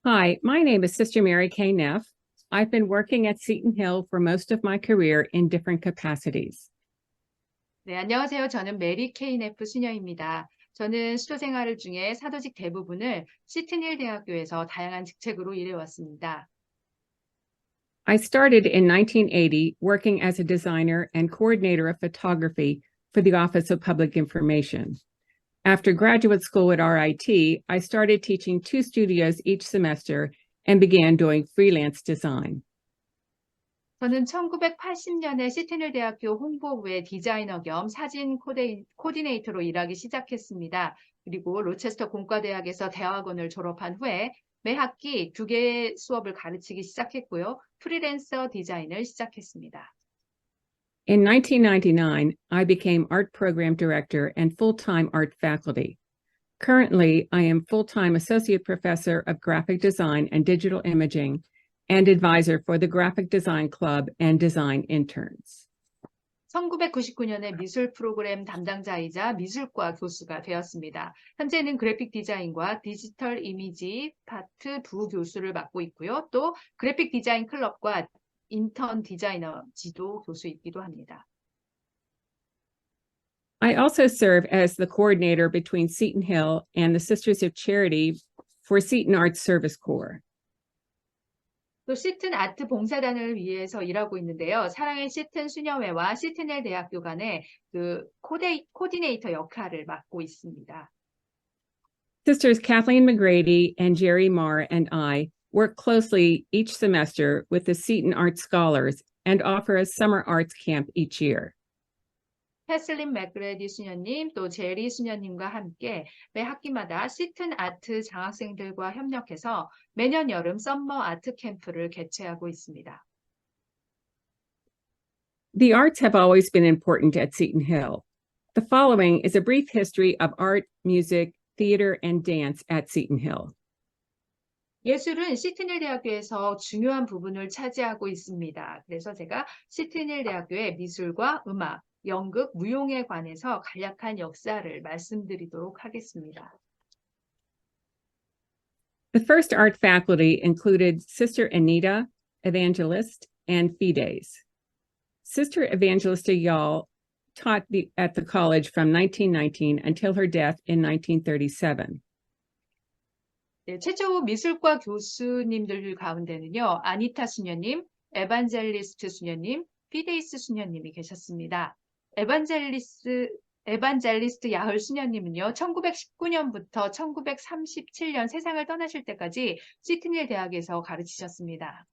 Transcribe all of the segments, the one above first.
Hi, my name is Sister Mary Kay Neff. I've been working at Seton Hill for most of my career in different capacities. 네, 안녕하세요. 저는 메리 케인 F 수녀입니다. 저는 수도 생활을 중에 사도직 대부분을 시트닐 대학교에서 다양한 직책으로 일해왔습니다. I started in 1980 working as a designer and coordinator of photography for the Office of Public Information. After graduate school at RIT, I started teaching 2 studios each semester and began doing freelance design. 저는 1980년에 시트닐 대학교 홍보부의 디자이너 겸 사진 코디네이터로 일하기 시작했습니다. 그리고 로체스터 공과대학에서 대학원을 졸업한 후에 매 학기 2개의 수업을 가르치기 시작했고요. 프리랜서 디자인을 시작했습니다. In 1999, I became art program director and full-time art faculty. Currently, I am full-time associate professor of graphic design and digital imaging and advisor for the Graphic Design Club and design interns. 1999년에 미술 프로그램 담당자이자 미술과 교수가 되었습니다. 현재는 그래픽 디자인과 디지털 이미지 파트 부교수를 맡고 있고요. 또 그래픽 디자인 클럽과 인턴 디자이너 지도 교수이기도 합니다. I also serve as the coordinator between Seton Hill and the Sisters of Charity for Seton Arts Service Corps. 또 시튼 아트 봉사단을 위해서 일하고 있는데요. 사랑의 시튼 수녀회와 시트넬 대학교 간의 코디네이터 역할을 맡고 있습니다. Sisters Kathleen McGrady and Jerry Marr and I work closely each semester with the Seton Art Scholars and offer a summer arts camp each year. 캐슬린 맥그레디 수녀님, 또 제리 수녀님과 함께 매 학기마다 시튼 아트 장학생들과 협력해서 매년 여름 썸머 아트 캠프를 개최하고 있습니다. The arts have always been important at Seton Hill. The following is a brief history of art, music, theater, and dance at Seton Hill. 예술은 시트닐 대학교에서 중요한 부분을 차지하고 있습니다. 그래서 제가 시트닐 대학교의 미술과 음악, 연극, 무용에 관해서 간략한 역사를 말씀드리도록 하겠습니다. The first art faculty included Sister Anita, Evangelist, and Fides. Sister Evangelista Yall taught at the college from 1919 until her death in 1937. 네, 최초 미술과 교수님들 가운데는요, 아니타 수녀님, 에반젤리스트 수녀님, 피데이스 수녀님이 계셨습니다. 에반젤리스트 야헐 수녀님은요, 1919년부터 1937년 세상을 떠나실 때까지 시트닐 대학에서 가르치셨습니다.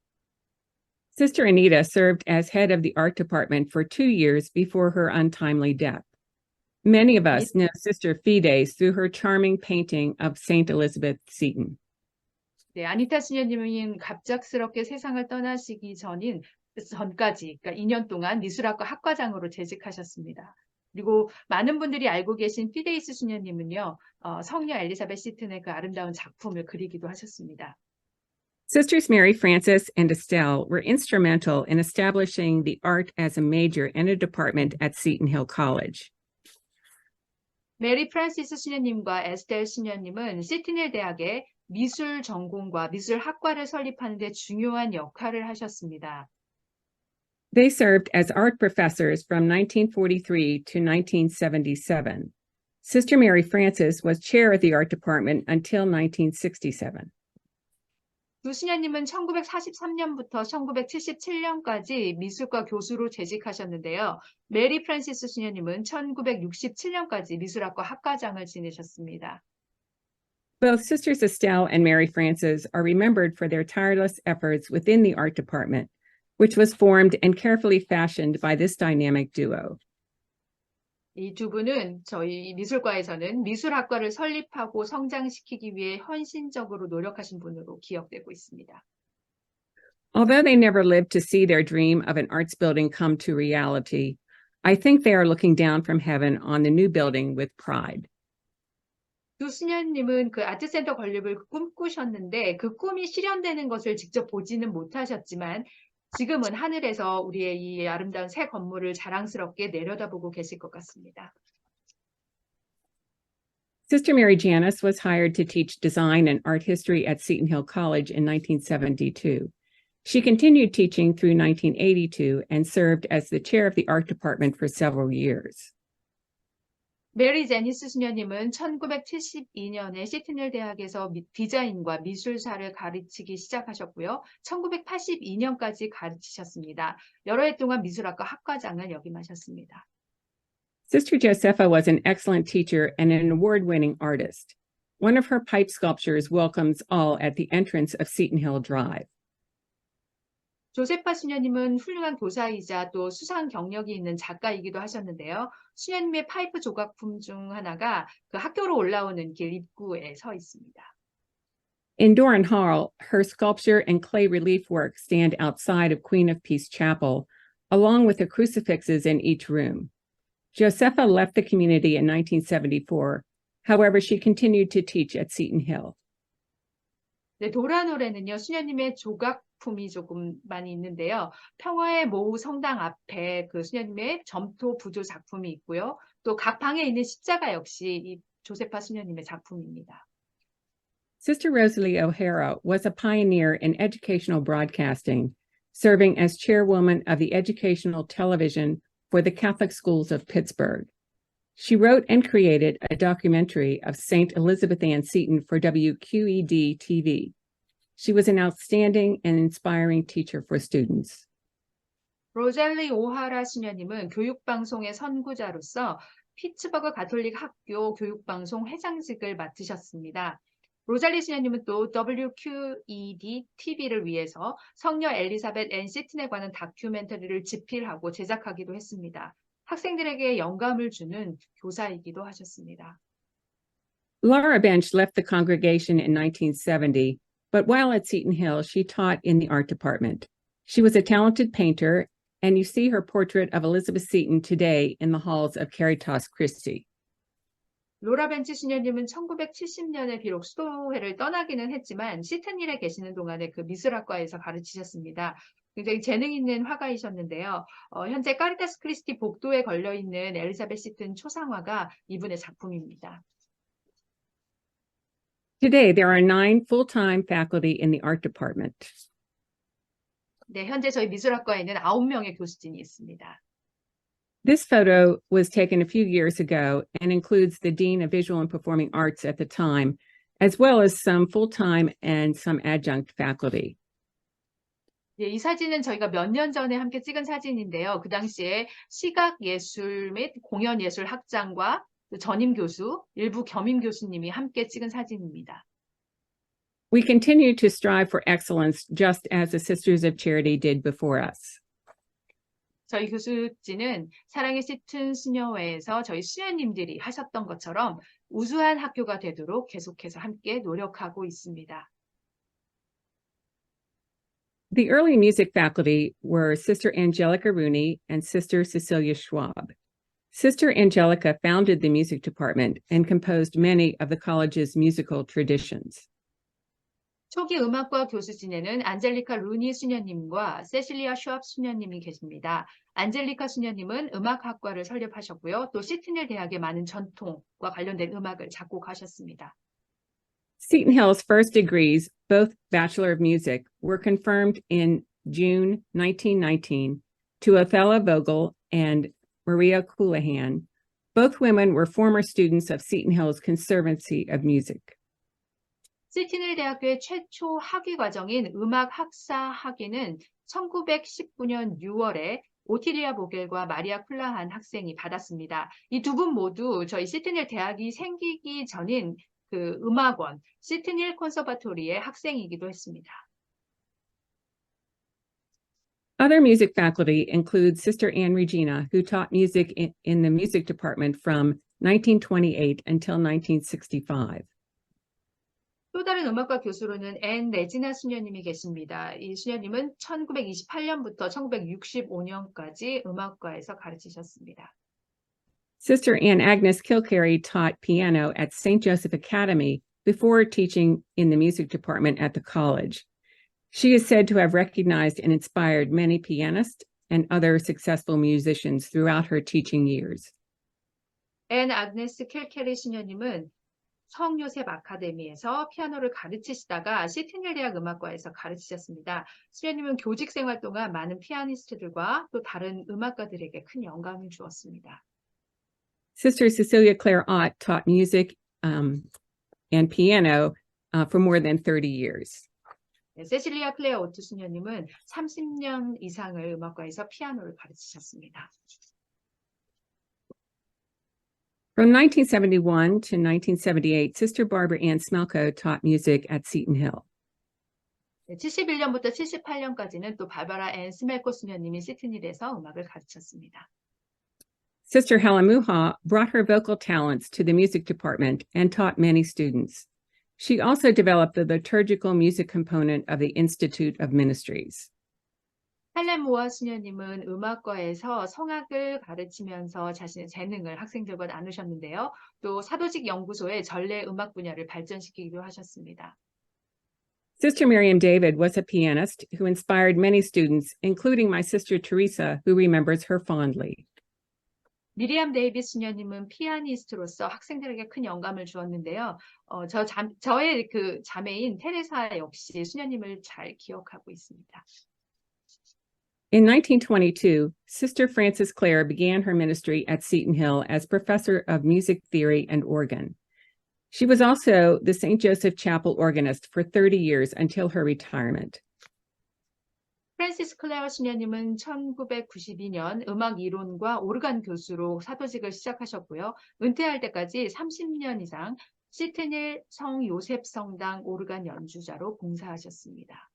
Sister Anita served as head of the art department for 2 years before her untimely death. Many of us know Sister Fides through her charming painting of Saint Elizabeth Seton. 네, 아니타 수녀님은 갑작스럽게 세상을 떠나시기 전까지, 그러니까 2년 동안 미술학과 학과장으로 재직하셨습니다. 그리고 많은 분들이 알고 계신 피데이스 수녀님은요, 성녀 엘리자벳 시튼의 그 아름다운 작품을 그리기도 하셨습니다. Sisters Mary Frances and Estelle were instrumental in establishing the art as a major and a department at Seton Hill College. 메리 프란시스 수녀님과 에스텔 수녀님은 시트닐 대학의 미술 전공과 미술 학과를 설립하는 데 중요한 역할을 하셨습니다. They served as art professors from 1943 to 1977. Sister Mary Frances was chair of the art department until 1967. 두 수녀님은 1943년부터 1977년까지 미술과 교수로 재직하셨는데요. 메리 프란시스 수녀님은 1967년까지 미술학과 학과장을 지내셨습니다. Both Sisters Estelle and Mary Frances are remembered for their tireless efforts within the art department, which was formed and carefully fashioned by this dynamic duo. 이 두 분은 저희 미술과에서는 미술학과를 설립하고 성장시키기 위해 헌신적으로 노력하신 분으로 기억되고 있습니다. Although they never lived to see their dream of an arts building come to reality, I think they are looking down from heaven on the new building with pride. 두 수녀님은 그 아트센터 건립을 꿈꾸셨는데 그 꿈이 실현되는 것을 직접 보지는 못하셨지만 지금은 하늘에서 우리의 이 아름다운 새 건물을 자랑스럽게 내려다보고 계실 것 같습니다. Sister Mary Janice was hired to teach design and art history at Seton Hill College in 1972. She continued teaching through 1982 and served as the chair of the art department for several years. 메리 제니스 수녀님은 1972년에 시티넬 대학에서 디자인과 미술사를 가르치기 시작하셨고요. 1982년까지 가르치셨습니다. 여러 해 동안 미술학과 학과장을 역임하셨습니다. Sister Josepha was an excellent teacher and an award-winning artist. One of her pipe sculptures welcomes all at the entrance of Seton Hill Drive. 조세파 수녀님은 훌륭한 교사이자 또 수상 경력이 있는 작가이기도 하셨는데요. 수녀님의 파이프 조각품 중 하나가 그 학교로 올라오는 길 입구에 서 있습니다. In Doran Hall, her sculpture and clay relief work stand outside of Queen of Peace Chapel, along with the crucifixes in each room. Josepha left the community in 1974. However, she continued to teach at Seton Hill. 네, 도라노레는요, 수녀님의 조각품이 조금 많이 있는데요. 평화의 모우 성당 앞에 그 수녀님의 점토 부조 작품이 있고요. 또 각 방에 있는 십자가 역시 이 조세파 수녀님의 작품입니다. Sister Rosalie O'Hara was a pioneer in educational broadcasting, serving as chairwoman of the Educational Television for the Catholic Schools of Pittsburgh. She wrote and created a documentary of St. Elizabeth Ann Seton for WQED TV. She was an outstanding and inspiring teacher for students. 로잘리 오하라 수녀님은 교육방송의 선구자로서 피츠버그 가톨릭 학교 교육방송 회장직을 맡으셨습니다. 로잘리 수녀님은 또 WQED TV를 위해서 성녀 엘리사벳 앤 시튼에 관한 다큐멘터리를 집필하고 제작하기도 했습니다. 학생들에게 영감을 주는 교사이기도 하셨습니다. Laura Bench left the congregation in 1970, but while at Seton Hill, she taught in the art department. She was a talented painter, and you see her portrait of Elizabeth Seton today in the halls of Caritas Christi. 로라 벤치 수녀님은 1970년에 비록 수도회를 떠나기는 했지만 시튼힐에 계시는 동안에 그 미술학과에서 가르치셨습니다. 굉장히 재능 있는 화가이셨는데요. 현재 카리타스 크리스티 복도에 걸려있는 엘리자벳 시튼 초상화가 이분의 작품입니다. Today, there are 9 full-time faculty in the art department. 네, 현재 저희 미술학과에는 9명의 교수진이 있습니다. This photo was taken a few years ago and includes the Dean of Visual and Performing Arts at the time, as well as some full-time and some adjunct faculty. 예, 이 사진은 저희가 몇 년 전에 함께 찍은 사진인데요. 그 당시에 시각예술 및 공연예술 학장과 전임 교수, 일부 겸임 교수님이 함께 찍은 사진입니다. We continue to strive for excellence just as the Sisters of Charity did before us. 저희 교수진은 사랑의 시튼 수녀회에서 저희 수녀님들이 하셨던 것처럼 우수한 학교가 되도록 계속해서 함께 노력하고 있습니다. The early music faculty were Sister Angelica Rooney and Sister Cecilia Schwab. Sister Angelica founded the music department and composed many of the college's musical traditions. 초기 음악과 교수진에는 안젤리카 루니 수녀님과 세실리아 슈압 수녀님이 계십니다. 안젤리카 수녀님은 음악학과를 설립하셨고요. 또 시튼힐 대학의 많은 전통과 관련된 음악을 작곡하셨습니다. Seton Hill's first degrees, both Bachelor of Music, were confirmed in June 1919 to Othello Vogel and Maria Coulihan. Both women were former students of Seton Hill's Conservancy of Music. 시튼힐 대학교의 최초 학위 과정인 음악 학사 학위는 1919년 6월에 오티리아 보겔과 마리아 쿨라한 학생이 받았습니다. 이 두 분 모두 저희 시튼힐 대학이 생기기 전인 그 음악원 시튼힐 콘서바토리의 학생이기도 했습니다. Other music faculty include Sister Anne Regina, who taught music in the music department from 1928 until 1965. 또 다른 음악과 교수로는 앤 레지나 수녀님이 계십니다. 이 수녀님은 1928년부터 1965년까지 음악과에서 가르치셨습니다. Sister Anne Agnes Kilcarry taught piano at St. Joseph Academy before teaching in the music department at the college. She is said to have recognized and inspired many pianists and other successful musicians throughout her teaching years. 앤 아그네스 킬캐리 수녀님은 성요셉 아카데미에서 피아노를 가르치시다가 시티넬 대학 음악과에서 가르치셨습니다. 수녀님은 교직 생활 동안 많은 피아니스트들과 또 다른 음악가들에게 큰 영감을 주었습니다. Sister Cecilia Clare Ott taught music and piano for more than 30 years. 네, 세실리아 클레어 오트 수녀님은 30년 이상을 음악과에서 피아노를 가르치셨습니다. From 1971 to 1978, Sister Barbara Ann Smelko taught music at Seton Hill. 네, 71년부터 78년까지는 또 바바라 앤 스멜코 수녀님이 시트닐에서 음악을 가르쳤습니다. Sister Helen Muha brought her vocal talents to the music department and taught many students. She also developed the liturgical music component of the Institute of Ministries. 헬렌 모아 수녀님은 음악과에서 성악을 가르치면서 자신의 재능을 학생들과 나누셨는데요. 또 사도직 연구소의 전래 음악 분야를 발전시키기도 하셨습니다. Sister Miriam David was a pianist who inspired many students, including my sister Teresa, who remembers her fondly. 미리암 데이비스 수녀님은 피아니스트로서 학생들에게 큰 영감을 주었는데요. 저의 그 자매인 테레사 역시 수녀님을 잘 기억하고 있습니다. In 1922, Sister Frances Clare began her ministry at Seton Hill as professor of music theory and organ. She was also the St. Joseph Chapel organist for 30 years until her retirement. 프랜시스 클레어 수녀님은 1992년 음악 이론과 오르간 교수로 사도직을 시작하셨고요. 은퇴할 때까지 30년 이상 시트닐 성 요셉 성당 오르간 연주자로 봉사하셨습니다.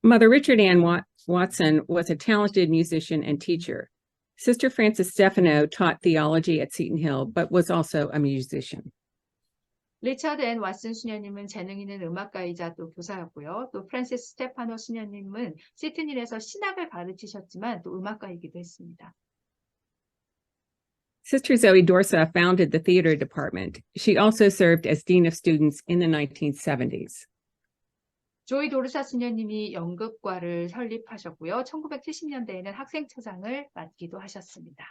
Mother Richard Ann Watson was a talented musician and teacher. Sister Frances Stefano taught theology at Seton Hill, but was also a musician. 리처드 앤 왓슨 수녀님은 재능 있는 음악가이자 또 교사였고요. 또 프랜시스 스테파노 수녀님은 시트닐에서 신학을 가르치셨지만 또 음악가이기도 했습니다. Sister Zoe Dorsa founded the theater department. She also served as dean of students in the 1970s. 조이 도르사 수녀님이 연극과를 설립하셨고요. 1970년대에는 학생처장을 맡기도 하셨습니다.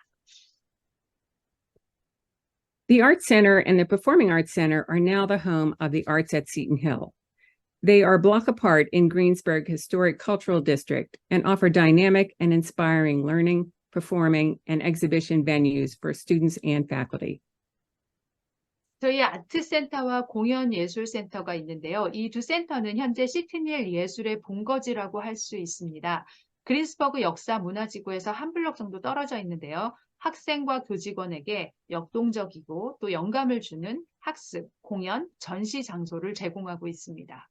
The Art Center and the Performing Arts Center are now the home of the Arts at Seton Hill. They are a block apart in Greensburg Historic Cultural District and offer dynamic and inspiring learning, performing, and exhibition venues for students and faculty. 저희 아트센터와 공연예술센터가 있는데요. 이 두 센터는 현재 시트닐 예술의 본거지라고 할 수 있습니다. 그린스버그 역사 문화지구에서 한 블록 정도 떨어져 있는데요. 학생과 교직원에게 역동적이고 또 영감을 주는 학습, 공연, 전시 장소를 제공하고 있습니다.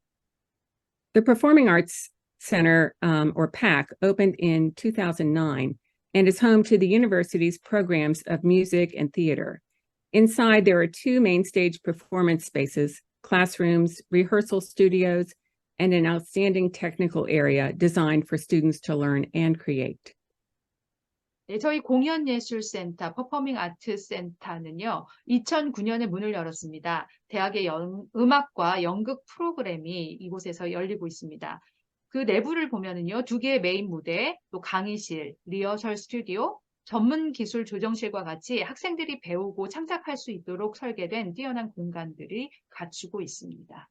The Performing Arts Center, or PAC, opened in 2009 and is home to the university's programs of music and theater. Inside, there are two main stage performance spaces, classrooms, rehearsal studios, and an outstanding technical area designed for students to learn and create. 네, 저희 공연예술센터, 퍼포밍 아트센터는요, 2009년에 문을 열었습니다. 대학의 음악과 연극 프로그램이 이곳에서 열리고 있습니다. 그 내부를 보면은요, 두 개의 메인 무대, 또 강의실, 리허설 스튜디오, 전문 기술 조정실과 같이 학생들이 배우고 창작할 수 있도록 설계된 뛰어난 공간들이 갖추고 있습니다.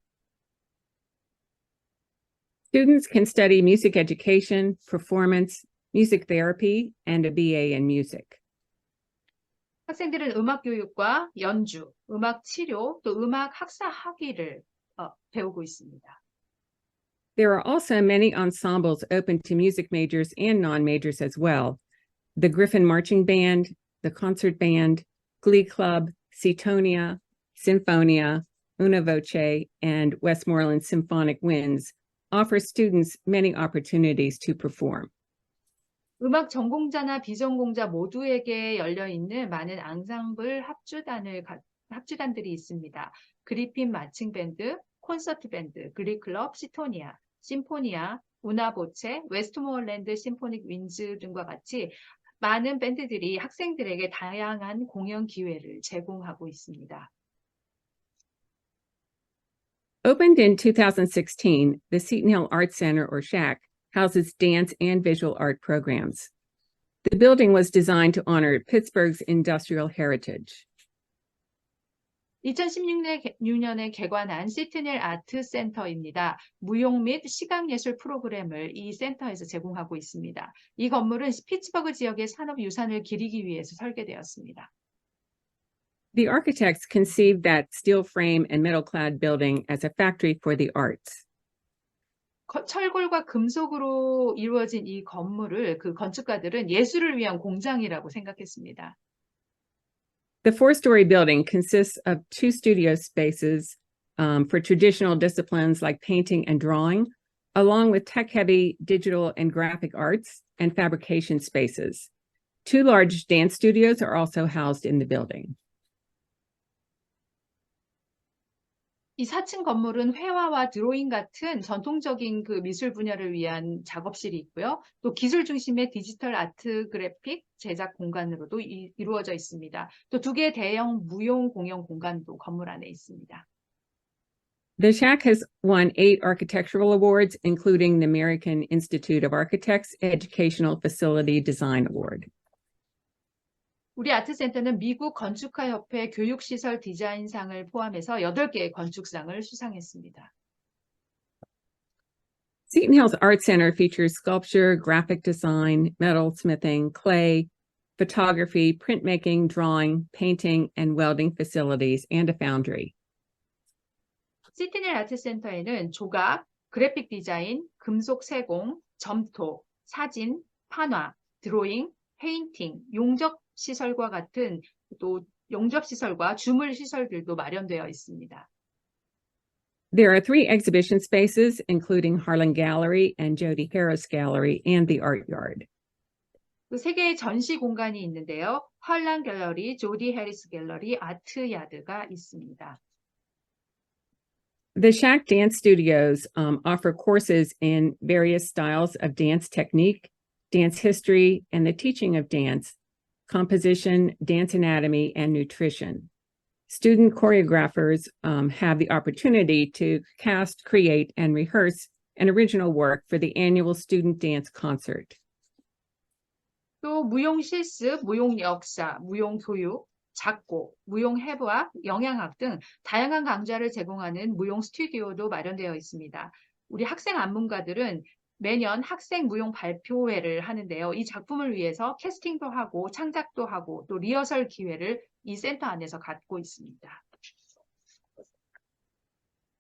Students can study music education, performance, music therapy, and a BA in music. 학생들은 음악 교육과 연주, 음악 치료, 또 음악 학사 학위를 배우고 있습니다. There are also many ensembles open to music majors and non-majors as well. The Griffin Marching Band, the Concert Band, Glee Club, Setonia, Sinfonia, Una Voce, and Westmoreland Symphonic Winds offer students many opportunities to perform. 음악 전공자나 비전공자 모두에게 열려있는 많은 앙상블 합주단들이 있습니다. 그리핀 마칭 밴드, 콘서트 밴드, 글리 클럽, 시토니아, 심포니아, 우나보체, 웨스트모어랜드 심포닉 윈즈 등과 같이 많은 밴드들이 학생들에게 다양한 공연 기회를 제공하고 있습니다. Opened in 2016, the Seton Hill Arts Center, or SHAC, houses dance and visual art programs. The building was designed to honor Pittsburgh's industrial heritage. 2016년에 개관한 시트닐 아트 센터입니다. 무용 및 시각예술 프로그램을 이 센터에서 제공하고 있습니다. 이 건물은 피츠버그 지역의 산업유산을 기리기 위해서 설계되었습니다. The architects conceived that steel frame and metal-clad building as a factory for the arts. 철골과 금속으로 이루어진 이 건물을 그 건축가들은 예술을 위한 공장이라고 생각했습니다. The four-story building consists of two studio spaces for traditional disciplines like painting and drawing, along with tech-heavy digital and graphic arts and fabrication spaces. Two large dance studios are also housed in the building. 이 4층 건물은 회화와 드로잉 같은 전통적인 그 미술 분야를 위한 작업실이 있고요. 또 기술 중심의 디지털 아트 그래픽 제작 공간으로도 이루어져 있습니다. 또 2개의 대형 무용 공연 공간도 건물 안에 있습니다. The Shack has won 8 architectural awards, including the American Institute of Architects Educational Facility Design Award. 우리 아트센터는 미국 건축가협회 교육시설 디자인상을 포함해서 8개의 건축상을 수상했습니다. Seton Hill's Art Center features sculpture, graphic design, metalsmithing, clay, photography, printmaking, drawing, painting, and welding facilities, and a foundry. 시티닐 아트센터에는 조각, 그래픽 디자인, 금속 세공, 점토, 사진, 판화, 드로잉, 페인팅, 용접시설과 같은 또 용접시설과 주물시설들도 마련되어 있습니다. There are 3 exhibition spaces, including Harlan Gallery and Jody Harris Gallery and the Art Yard. 그 3개의 전시 공간이 있는데요. 할란 갤러리, 조디 해리스 갤러리, 아트 야드가 있습니다. The Shack Dance Studios offer courses in various styles of dance technique, dance history, and the teaching of dance, composition, dance anatomy, and nutrition. Student choreographers have the opportunity to cast, create, and rehearse an original work for the annual student dance concert. 또 무용 실습, 무용 역사, 무용 교육, 작곡, 무용 해부학, 영양학 등 다양한 강좌를 제공하는 무용 스튜디오도 마련되어 있습니다. 우리 학생 안문가들은 매년 학생 무용 발표회를 하는데요. 이 작품을 위해서 캐스팅도 하고 창작도 하고 또 리허설 기회를 이 센터 안에서 갖고 있습니다.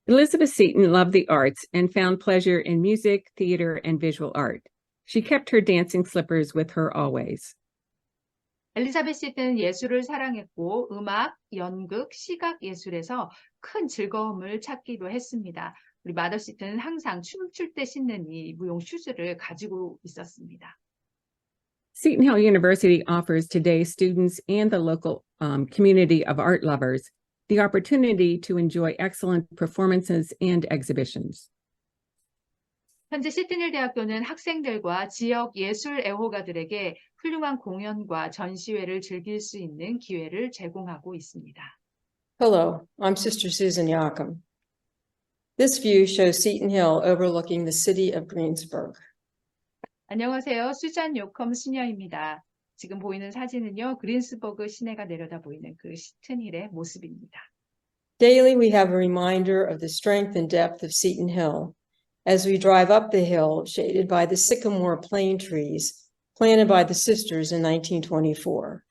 Elizabeth Seton loved the arts and found pleasure in music, theater, and visual art. She kept her dancing slippers with her always. 엘리자베스는 예술을 사랑했고 음악, 연극, 시각 예술에서 큰 즐거움을 찾기도 했습니다. 우리 마더 시트는 항상 춤출 때 신는 이 무용 슈즈를 가지고 있었습니다. Seton Hill University offers today's students and the local community of art lovers the opportunity to enjoy excellent performances and exhibitions. 현재 시트닐 대학교는 학생들과 지역 예술 애호가들에게 훌륭한 공연과 전시회를 즐길 수 있는 기회를 제공하고 있습니다. Hello, I'm Sister Susan Yacom. This view shows Seton Hill overlooking the city of Greensburg. 안녕하세요. 수잔 요컴 수녀입니다. 지금 보이는 사진은요, 그린스버그 시내가 내려다 보이는 그 시튼힐의 모습입니다. Daily we have a reminder of the strength and depth of Seton Hill as we drive up the hill shaded by the sycamore plane trees planted by the sisters in 1924.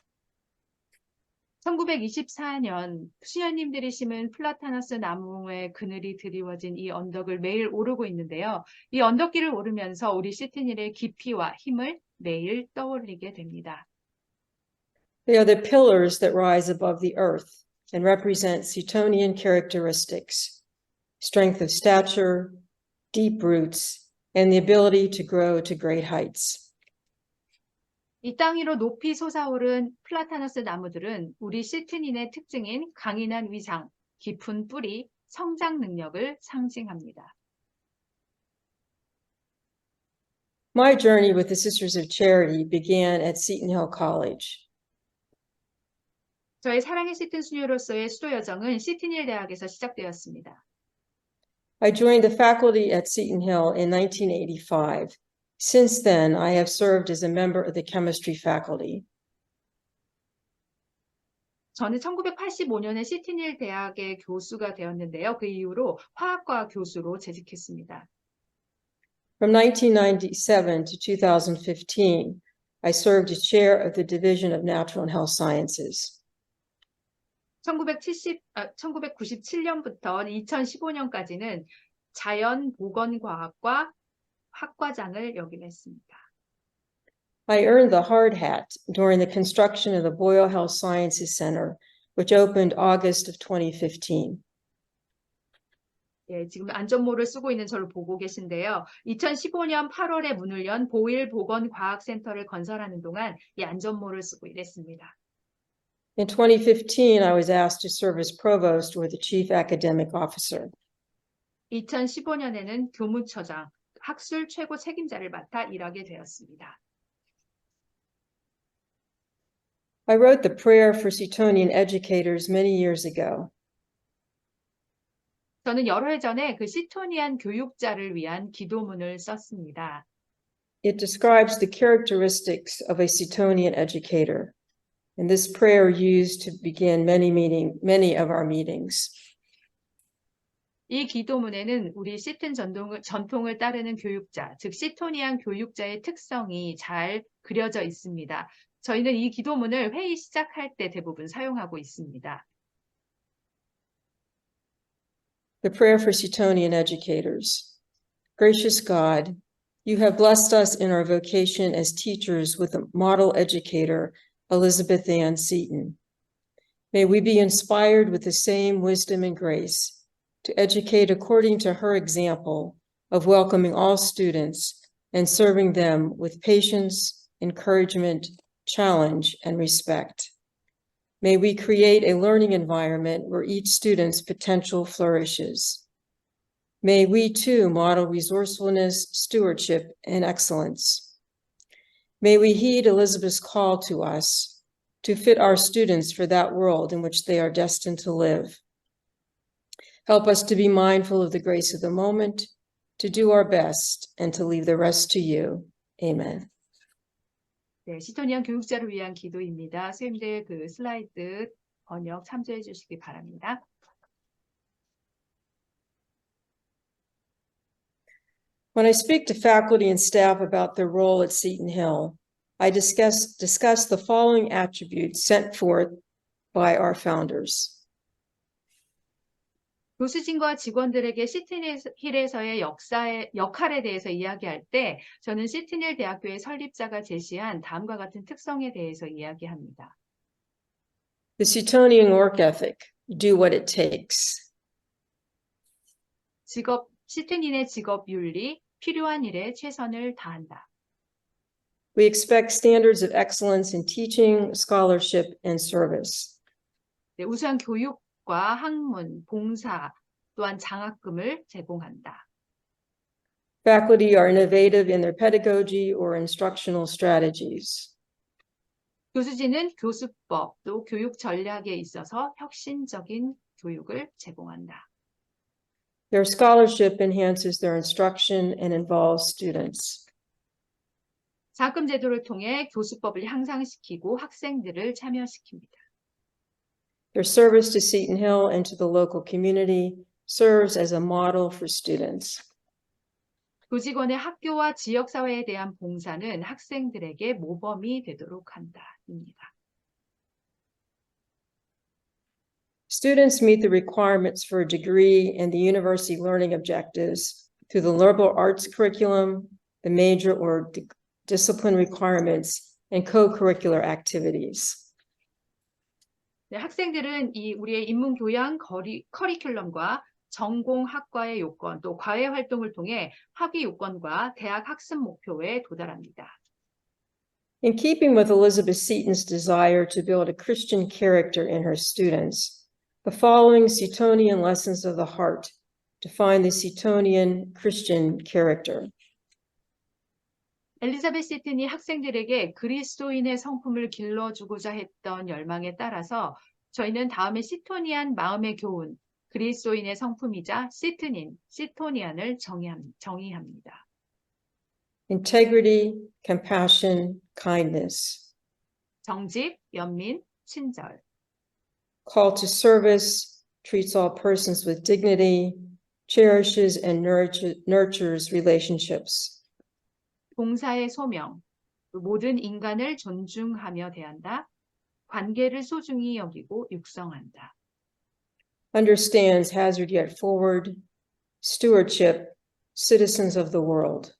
1924년 수녀님들이 심은 플라타너스 나무의 그늘이 드리워진 이 언덕을 매일 오르고 있는데요. 이 언덕길을 오르면서 우리 시트닐의 깊이와 힘을 매일 떠올리게 됩니다. They are the pillars that rise above the earth and represent Setonian characteristics, strength of stature, deep roots, and the ability to grow to great heights. 이 땅 위로 높이 솟아오른 플라타너스 나무들은 우리 시트닌의 특징인 강인한 위상, 깊은 뿌리, 성장 능력을 상징합니다. My journey with the Sisters of Charity began at Seton Hill College. 저의 사랑의 시튼 수녀로서의 수도 여정은 시트닐 대학에서 시작되었습니다. I joined the faculty at Seton Hill in 1985. Since then, I have served as a member of the chemistry faculty. 저는 1985년에 시티닐 대학의 교수가 되었는데요. 그 이후로 화학과 교수로 재직했습니다. From 1997 to 2015, I served as chair of the Division of Natural and Health Sciences. 1997년부터 2015년까지는 자연보건과학과 학과장을 역임했습니다. I earned the hard hat during the construction of the Boyle Health Sciences Center, which opened August of 2015. 예, 지금 안전모를 쓰고 있는 저를 보고 계신데요. 2015년 8월에 문을 연 보일 보건과학센터를 건설하는 동안 이 안전모를 쓰고 일했습니다. In 2015, I was asked to serve as provost or the chief academic officer. 2015년에는 교무처장, 학술 최고 책임자를 맡아 일하게 되었습니다. I wrote the prayer for Setonian educators many years ago. 저는 여러 해 전에 그 시토니안 교육자를 위한 기도문을 썼습니다. It describes the characteristics of a Setonian educator, and this prayer used to begin many of our meetings. 이 기도문에는 우리 시튼 전통을 따르는 교육자, 즉 시토니안 교육자의 특성이 잘 그려져 있습니다. 저희는 이 기도문을 회의 시작할 때 대부분 사용하고 있습니다. The prayer for Setonian educators. Gracious God, you have blessed us in our vocation as teachers with a model educator, Elizabeth Ann Seton. May we be inspired with the same wisdom and grace to educate according to her example of welcoming all students and serving them with patience, encouragement, challenge, and respect. May we create a learning environment where each student's potential flourishes. May we too model resourcefulness, stewardship, and excellence. May we heed Elizabeth's call to us to fit our students for that world in which they are destined to live. Help us to be mindful of the grace of the moment, to do our best, and to leave the rest to you. Amen. 네, 시토니안 교육자를 위한 기도입니다. 선생님들 그 슬라이드 번역 참조해 주시기 바랍니다. When I speak to faculty and staff about their role at Seton Hill, I discuss the following attributes sent forth by our founders. 교수진과 직원들에게 시트힐에서의 역할에 대해서 이야기할 때 저는 시트힐 대학교의 설립자가 제시한 다음과 같은 특성에 대해서 이야기합니다. The Setonian work ethic, do what it takes. 시트닌의 직업 윤리, 필요한 일에 최선을 다한다. We expect standards of excellence in teaching, scholarship, and service. 네, 우수한 교육과 학문, 봉사, 또한 장학금을 제공한다. Faculty are innovative in their pedagogy or instructional strategies. 교수진은 교수법, 또 교육 전략에 있어서 혁신적인 교육을 제공한다. Their scholarship enhances their instruction and involves students. 장학금 제도를 통해 교수법을 향상시키고 학생들을 참여시킵니다. Their service to Seton Hill and to the local community serves as a model for students. 교직원의 학교와 지역사회에 대한 봉사는 학생들에게 모범이 되도록 한다입니다. Students meet the requirements for a degree and the university learning objectives through the liberal arts curriculum, the major or discipline requirements, and co-curricular activities. 네, 학생들은 우리의 인문교양 커리큘럼과 전공학과의 요건, 또 과외 활동을 통해 학위 요건과 대학 학습 목표에 도달합니다. In keeping with Elizabeth Seton's desire to build a Christian character in her students, the following Setonian lessons of the heart define the Setonian Christian character. 엘리자베스 시튼이 학생들에게 그리스도인의 성품을 길러주고자 했던 열망에 따라서 저희는 다음에 시토니안 마음의 교훈, 그리스도인의 성품이자 시토니안을 정의합니다. Integrity, compassion, kindness. 정직, 연민, 친절. call to service, treats all persons with dignity, cherishes and nurtures relationships. 봉사의 소명, 모든 인간을 존중하며 대한다. 관계를 소중히 여기고 육성한다. Understands hazard yet forward, stewardship, citizens of the world.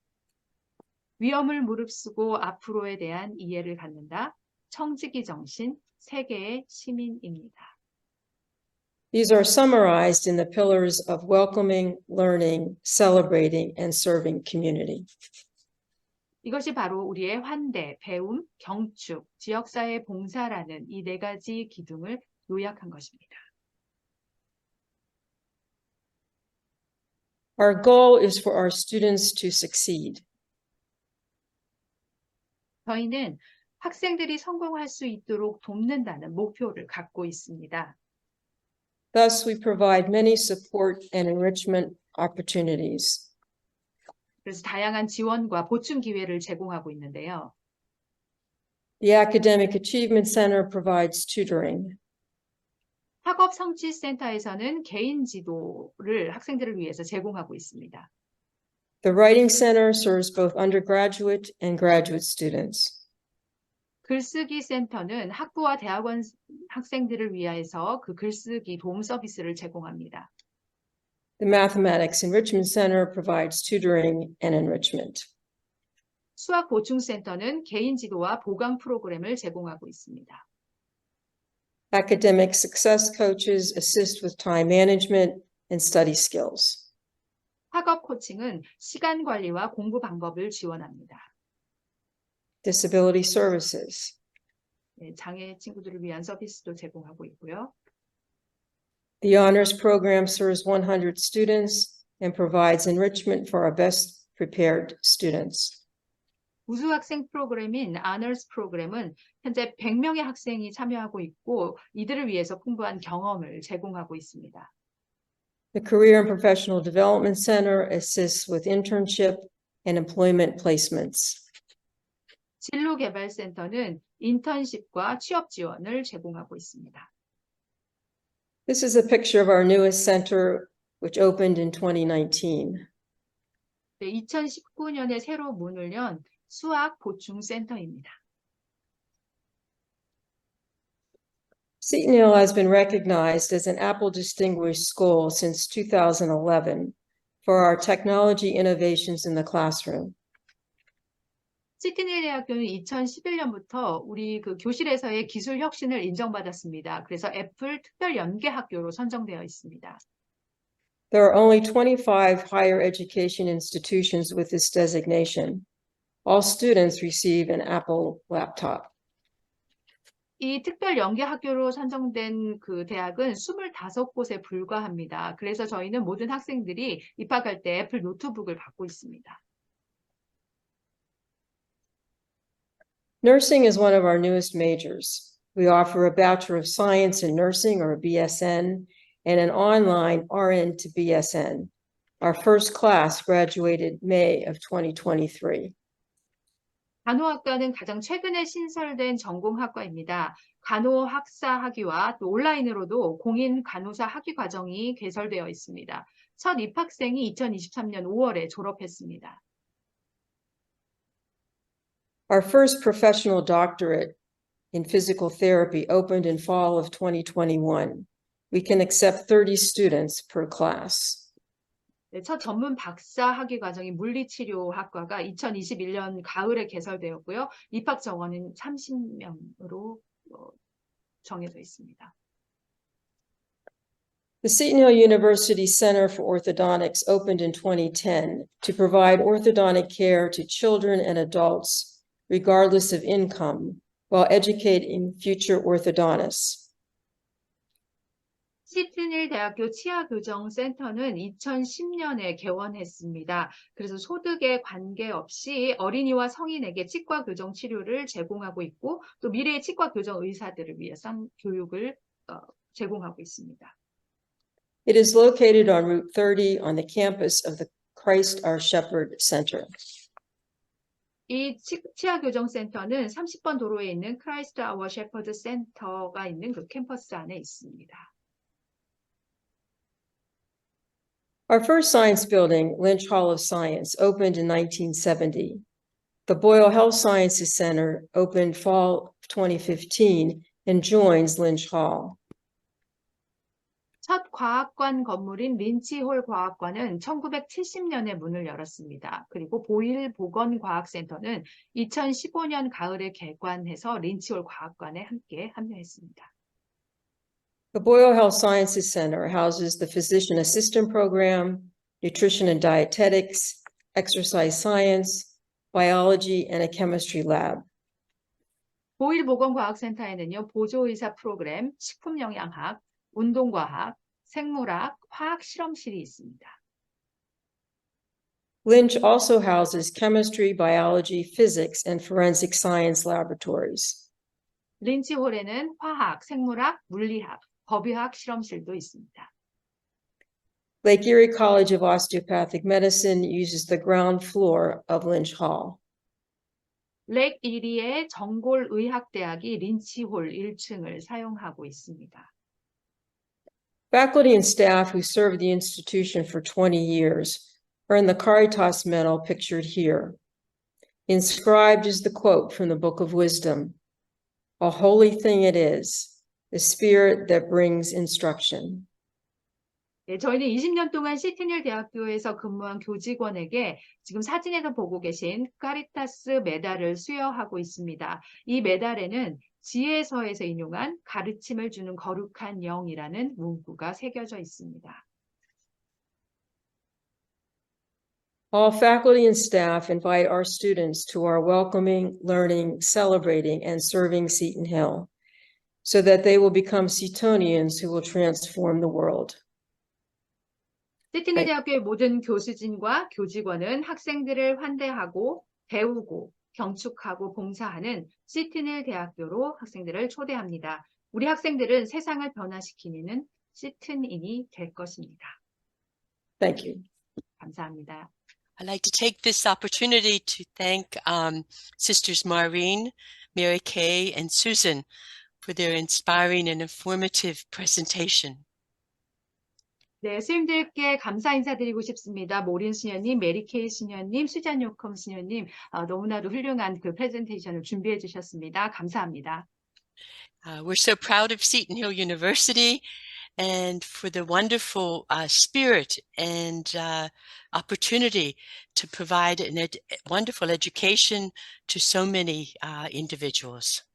위험을 무릅쓰고 앞으로에 대한 이해를 갖는다. 청지기 정신, 세계의 시민입니다. These are summarized in the pillars of welcoming, learning, celebrating, and serving community. 이것이 바로 우리의 환대, 배움, 경축, 지역사회 봉사라는 이 네 가지 기둥을 요약한 것입니다. Our goal is for our students to succeed. 저희는 학생들이 성공할 수 있도록 돕는다는 목표를 갖고 있습니다. Thus, we provide many support and enrichment opportunities. 그래서 다양한 지원과 보충 기회를 제공하고 있는데요. The Academic Achievement Center provides tutoring. 학업 성취 센터에서는 개인 지도를 학생들을 위해서 제공하고 있습니다. The Writing Center serves both undergraduate and graduate students. 글쓰기 센터는 학부와 대학원 학생들을 위해서 그 글쓰기 도움 서비스를 제공합니다. The Mathematics Enrichment Center provides tutoring and enrichment. 수학 보충 센터는 개인 지도와 보강 프로그램을 제공하고 있습니다. Academic success coaches assist with time management and study skills. 학업 코칭은 시간 관리와 공부 방법을 지원합니다. Disability services. 네, 장애 친구들을 위한 서비스도 제공하고 있고요. The honors program serves 100 students and provides enrichment for our best prepared students. 우수학생 프로그램인 Honors 프로그램은 현재 100명의 학생이 참여하고 있고 이들을 위해서 풍부한 경험을 제공하고 있습니다. The Career and Professional Development Center assists with internship and employment placements. 진로개발센터는 인턴십과 취업 지원을 제공하고 있습니다. This is a picture of our newest center, which opened in 2019. 네, 2019년에 새로 문을 연 수학 보충 센터입니다. Seton Hill has been recognized as an Apple Distinguished School since 2011 for our technology innovations in the classroom. 시드니 대학교는 2011년부터 우리 그 교실에서의 기술 혁신을 인정받았습니다. 그래서 애플 특별 연계 학교로 선정되어 있습니다. There are only 25 higher education institutions with this designation. All students receive an Apple laptop. 이 특별 연계 학교로 선정된 그 대학은 25곳에 불과합니다. 그래서 저희는 모든 학생들이 입학할 때 애플 노트북을 받고 있습니다. Nursing is one of our newest majors. We offer a Bachelor of Science in Nursing, or a BSN, and an online RN to BSN. Our first class graduated May of 2023. 간호학과는 가장 최근에 신설된 전공학과입니다. 간호학사 학위와 또 온라인으로도 공인 간호사 학위 과정이 개설되어 있습니다. 첫 입학생이 2023년 5월에 졸업했습니다. Our first professional doctorate in physical therapy opened in fall of 2021. We can accept 30 students per class. 네, 첫 전문 박사 학위 과정이 물리치료학과가 2021년 가을에 개설되었고요. 입학 정원은 30명으로 정해져 있습니다. The Seton Hill University Center for Orthodontics opened in 2010 to provide orthodontic care to children and adults, regardless of income, while educating future orthodontists. 시드니 대학교 치아교정센터는 2010년에 개원했습니다. 그래서 소득에 관계없이 어린이와 성인에게 치과 교정 치료를 제공하고 있고 또 미래의 치과 교정 의사들을 위해서 교육을 제공하고 있습니다. It is located on Route 30 on the campus of the Christ Our Shepherd Center. 이 치아교정센터는 30번 도로에 있는 크라이스트 아워 shepherd 센터가 있는 그 캠퍼스 안에 있습니다. Our first science building, Lynch Hall of Science, opened in 1970. The Boyle Health Sciences Center opened fall of 2015 and joins Lynch Hall. 첫 과학관 건물인 린치홀 과학관은 1970년에 문을 열었습니다. 그리고 보일 보건과학센터는 2015년 가을에 개관해서 린치홀 과학관에 함께 합류했습니다. The Boyle Health Sciences Center houses the Physician Assistant Program, Nutrition and Dietetics, Exercise Science, Biology, and a Chemistry Lab. 보일 보건과학센터에는요, 보조의사 프로그램, 식품영양학, 운동과학, 생물학, 화학 실험실이 있습니다. Lynch also houses chemistry, biology, physics, and forensic science laboratories. 린치홀에는 화학, 생물학, 물리학, 법의학 실험실도 있습니다. Lake Erie College of Osteopathic Medicine uses the ground floor of Lynch Hall. 렉 이리의 정골의학대학이 린치홀 1층을 사용하고 있습니다. Faculty and staff who served the institution for 20 years earned the Caritas Medal pictured here. Inscribed is the quote from the Book of Wisdom, "A holy thing it is, the spirit that brings instruction." 네, 저희는 20년 동안 시티닐 대학교에서 근무한 교직원에게 지금 사진에서 보고 계신 카리타스 메달을 수여하고 있습니다. 이 메달에는 지혜서에서 인용한 가르침을 주는 거룩한 영이라는 문구가 새겨져 있습니다. All faculty and staff invite our students to our welcoming, learning, celebrating, and serving Seton Hill so that they will become Setonians who will transform the world. 시티닐 대학교의 모든 교수진과 교직원은 학생들을 환대하고 배우고 경축하고 봉사하는 시티닐 대학교로 학생들을 초대합니다. 우리 학생들은 세상을 변화시키는 시튼인이 될 것입니다. Thank you. 감사합니다. I'd like to take this opportunity to thank Sisters Maureen, Mary Kay, and Susan for their inspiring and informative presentation. 네, 스님들께 감사 인사드리고 싶습니다. 모린 수녀님, 메리케이 수녀님, 수잔 요컴 수녀님, 너무나도 훌륭한 그 프레젠테이션을 준비해 주셨습니다. 감사합니다. We're so proud of Seton Hill University and for the wonderful spirit and opportunity to provide a wonderful education to so many individuals.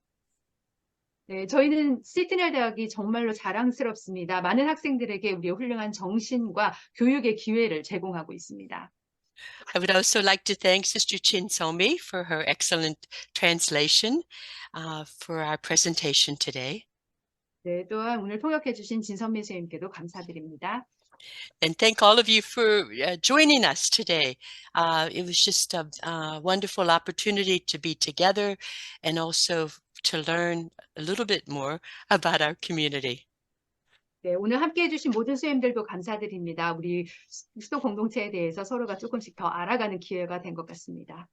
네, 저희는 시티넬 대학이 정말로 자랑스럽습니다. 많은 학생들에게 우리의 훌륭한 정신과 교육의 기회를 제공하고 있습니다. I would also like to thank Sister Chin Somi for her excellent translation for our presentation today. 네, 또한 오늘 통역해 주신 진선미 선생님께도 감사드립니다. And thank all of you for joining us today. It was just a wonderful opportunity to be together and also to learn a little bit more about our community. 네, 오늘 함께해 주신 모든 선생님들도 감사드립니다. 우리 수도 공동체에 대해서 서로가 조금씩 더 알아가는 기회가 된 것 같습니다.